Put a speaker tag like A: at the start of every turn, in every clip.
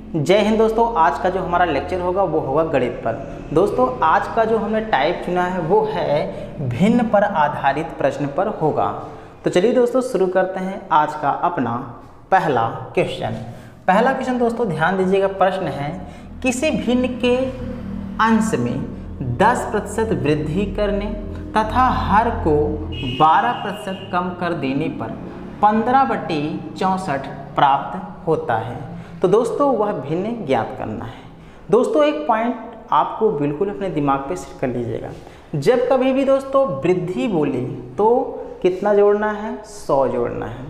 A: जय हिंद दोस्तों। आज का जो हमारा लेक्चर होगा वो होगा गणित पर। दोस्तों आज का जो हमने टाइप चुना है वो है भिन्न पर आधारित प्रश्न पर होगा। तो चलिए दोस्तों शुरू करते हैं आज का अपना पहला क्वेश्चन दोस्तों ध्यान दीजिएगा। प्रश्न है किसी भिन्न के अंश में 10% वृद्धि करने तथा हर को 12% कम कर देने पर 15/64 प्राप्त होता है। तो दोस्तों वह भिन्न ज्ञात करना है। दोस्तों एक पॉइंट आपको बिल्कुल अपने दिमाग पे सेट कर लीजिएगा। जब कभी भी दोस्तों वृद्धि बोले तो कितना जोड़ना है? 100 जोड़ना है।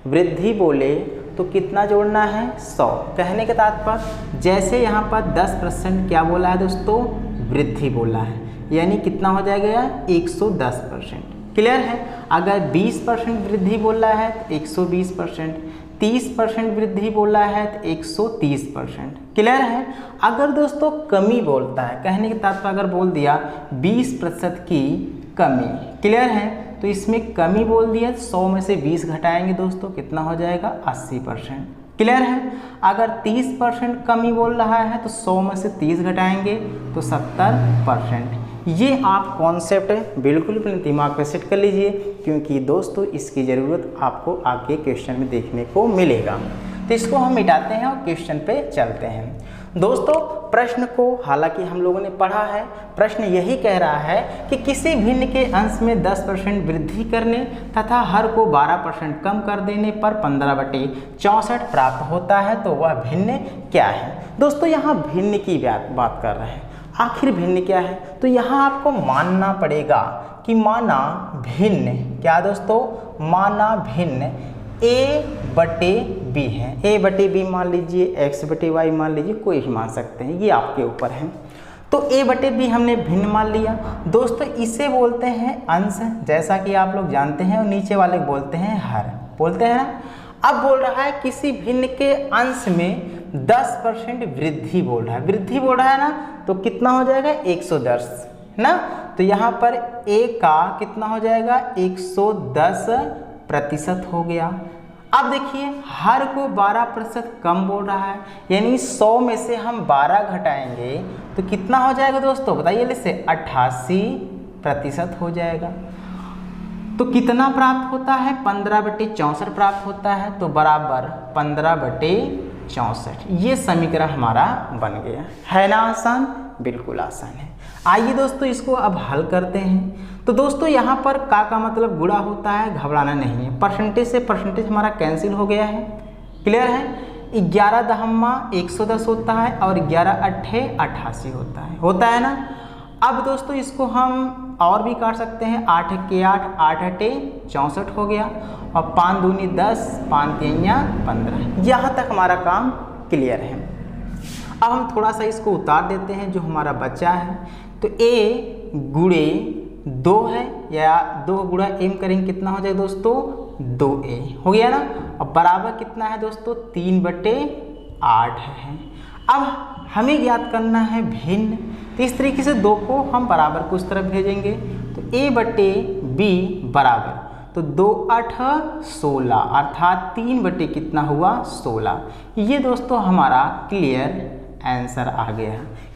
A: वृद्धि बोले तो कितना जोड़ना है? 100। कहने के तात्पर्य जैसे यहाँ पर 10% क्या बोला है दोस्तों? वृद्धि बोला है, यानी कितना हो जाएगा? 110%। क्लियर है। अगर 20% वृद्धि बोला है तो 120%, 30% वृद्धि बोला है तो 130%। क्लियर है। अगर दोस्तों कमी बोलता है, कहने के तात्पर्य अगर बोल दिया 20% की कमी, क्लियर है, तो इसमें कमी बोल दिया 100 में से 20 घटाएंगे दोस्तों कितना हो जाएगा? 80%। क्लियर है। अगर 30% कमी बोल रहा है तो 100 में से 30 घटाएंगे तो 70%। ये आप कॉन्सेप्ट बिल्कुल अपने दिमाग पे सेट कर लीजिए, क्योंकि दोस्तों इसकी ज़रूरत आपको आगे क्वेश्चन में देखने को मिलेगा। तो इसको हम मिटाते हैं और क्वेश्चन पे चलते हैं। दोस्तों प्रश्न को हालांकि हम लोगों ने पढ़ा है। प्रश्न यही कह रहा है कि किसी भिन्न के अंश में 10% वृद्धि करने तथा हर को 12% कम कर देने पर 15/64 प्राप्त होता है। तो वह भिन्न क्या है? दोस्तों यहाँ भिन्न की बात कर रहे हैं। आखिर भिन्न क्या है? तो यहाँ आपको मानना पड़ेगा कि माना भिन्न क्या दोस्तों? माना भिन्न a/b है। a/b मान लीजिए, x/y मान लीजिए, कोई भी मान सकते हैं, ये आपके ऊपर है। तो a/b हमने भिन्न मान लिया। दोस्तों इसे बोलते हैं अंश, जैसा कि आप लोग जानते हैं, और नीचे वाले बोलते हैं हर, बोलते हैं ना। अब बोल रहा है किसी भिन्न के अंश में 10% वृद्धि बोल रहा है। वृद्धि बोल रहा है ना, तो कितना हो जाएगा? 110 ना। तो यहाँ पर a का कितना हो जाएगा? 110% हो गया। अब देखिए हर को 12% कम बोल रहा है, यानी 100 में से हम 12 घटाएंगे तो कितना हो जाएगा दोस्तों? बताइए, इससे 88% हो जाएगा। तो कितना प्राप्त होता है? 15/64 प्राप्त होता है। तो बराबर 15/64। ये समीकरण हमारा बन गया है ना। आसान, बिल्कुल आसान है। आइए दोस्तों इसको अब हल करते हैं। तो दोस्तों यहाँ पर का मतलब गुणा होता है, घबराना नहीं है। परसेंटेज से परसेंटेज हमारा कैंसिल हो गया है। क्लियर है। 11 दहम्मा 110 होता है और 11 अट्ठे 88 होता है ना। अब दोस्तों इसको हम और भी काट सकते हैं। 8 के 8, 8 अट्ठे 64 हो गया, और 5 दूनी 10, 5 3 15। यहाँ तक हमारा काम क्लियर है। अब हम थोड़ा सा इसको उतार देते हैं जो हमारा बच्चा है। तो a गुणे 2 है, या 2 गुणा m करेंगे कितना हो जाएगा दोस्तों? 2a हो गया ना। अब बराबर कितना है दोस्तों? 3/8 है। अब हमें ज्ञात करना है भिन्न। तो इस तरीके से 2 को हम बराबर को उस तरफ भेजेंगे। तो a/b बराबर, तो 2 8 16, अर्थात 3 कितना हुआ? 16। ये दोस्तों हमारा क्लियर आंसर आ गया।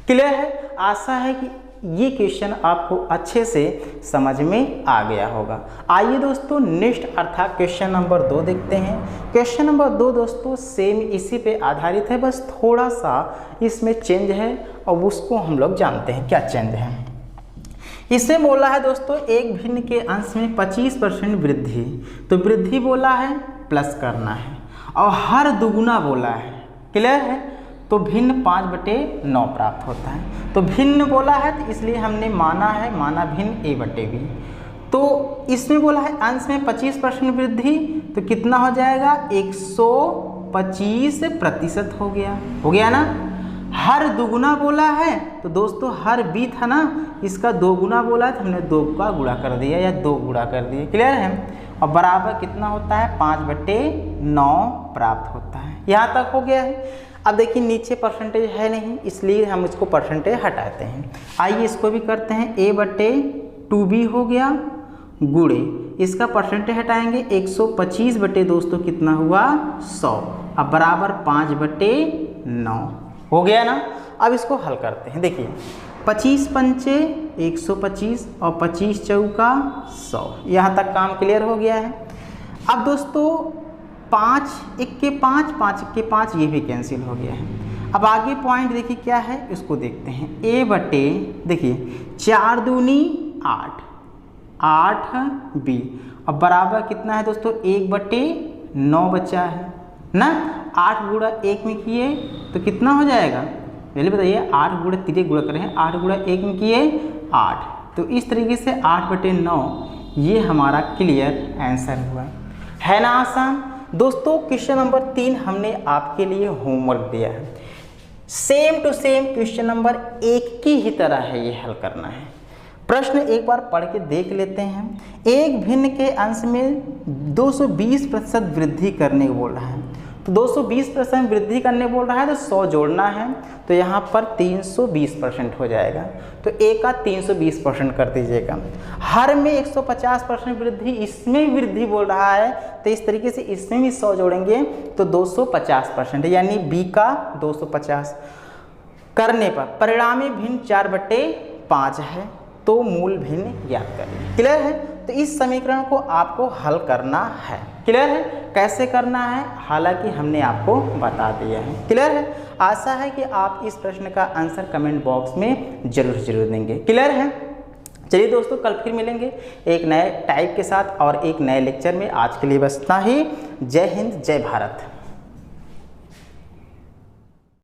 A: क्लियर है। आशा है कि ये क्वेश्चन आपको अच्छे से समझ में आ गया होगा। आइए दोस्तों नेक्स्ट अर्थात क्वेश्चन नंबर 2 देखते हैं। क्वेश्चन नंबर 2 दोस्तों सेम इसी पे आधारित है, बस थोड़ा सा इसमें चेंज है और उसको हम लोग जानते हैं क्या चेंज है। इसमें बोला है दोस्तों एक भिन्न के अंश में 25% वृद्धि। तो वृद्धि बोला है प्लस करना है, और हर दुगुना बोला है। क्लियर है। तो भिन्न 5/9 प्राप्त होता है। तो भिन्न बोला है तो इसलिए हमने माना है, माना भिन्न a/b। तो इसमें बोला है अंश में 25% वृद्धि, तो कितना हो जाएगा? 125% हो गया ना। हर दुगुना बोला है तो दोस्तों हर b था ना, इसका 2 गुना बोला है तो हमने 2 का गुणा कर दिया, या 2 गुणा कर दिए। क्लियर है। और बराबर कितना होता है? 5/9 प्राप्त होता है। यहाँ तक हो गया है। अब देखिए नीचे परसेंटेज है नहीं, इसलिए हम इसको परसेंटेज हटाते हैं। आइए इसको भी करते हैं। a/2b हो गया गुणे, इसका परसेंटेज हटाएंगे, 125 दोस्तों कितना हुआ? 100। अब बराबर 5/9 9 हो गया ना। अब इसको हल करते हैं। देखिए 25 पंचे 125 और 25 चौका 100, यहाँ तक काम क्लियर हो गया है। अब दोस्तों 5 1 5 5 1 5 ये भी कैंसिल हो गया है। अब आगे पॉइंट देखिए क्या है, इसको देखते हैं। a बटे देखिए 4 दूनी 8 8 b, अब बराबर कितना है दोस्तों 1 बटे 9 बचा है ना। 8 गुणा 1 में किए तो कितना हो जाएगा, पहले बताइए। 8 गुणा 3 गुणा करें, 8 गुणा 1 में किए 8, तो इस तरीके से 8 बटे 9 ये हमारा क्लियर आंसर हुआ है ना। आसान दोस्तों। क्वेश्चन नंबर 3 हमने आपके लिए होमवर्क दिया है, same to same question number 1 की ही तरह है, ये हल करना है। प्रश्न एक बार पढ़ के देख लेते हैं। एक भिन्न के अंश में 220% वृद्धि करने को बोल रहा है, तो 220% वृद्धि करने बोल रहा है तो 100 जोड़ना है, तो यहाँ पर 320% हो जाएगा। तो a का 320% कर दीजिएगा। हर में 150% वृद्धि, इसमें वृद्धि बोल रहा है, तो इस तरीके से इसमें भी 100 जोड़ेंगे तो 250%, यानी b का 250 करने पर परिणामी भिन्न 4/5 है, तो मूल भिन्न ज्ञात करिए। क्लियर है। तो इस समीकरण को आपको हल करना है। क्लियर है, कैसे करना है हालांकि हमने आपको बता दिया है। क्लियर है। आशा है कि आप इस प्रश्न का आंसर कमेंट बॉक्स में जरूर देंगे। क्लियर है। चलिए दोस्तों, कल फिर मिलेंगे एक नए टाइप के साथ और एक नए लेक्चर में। आज के लिए बस इतना ही। जय हिंद, जय भारत।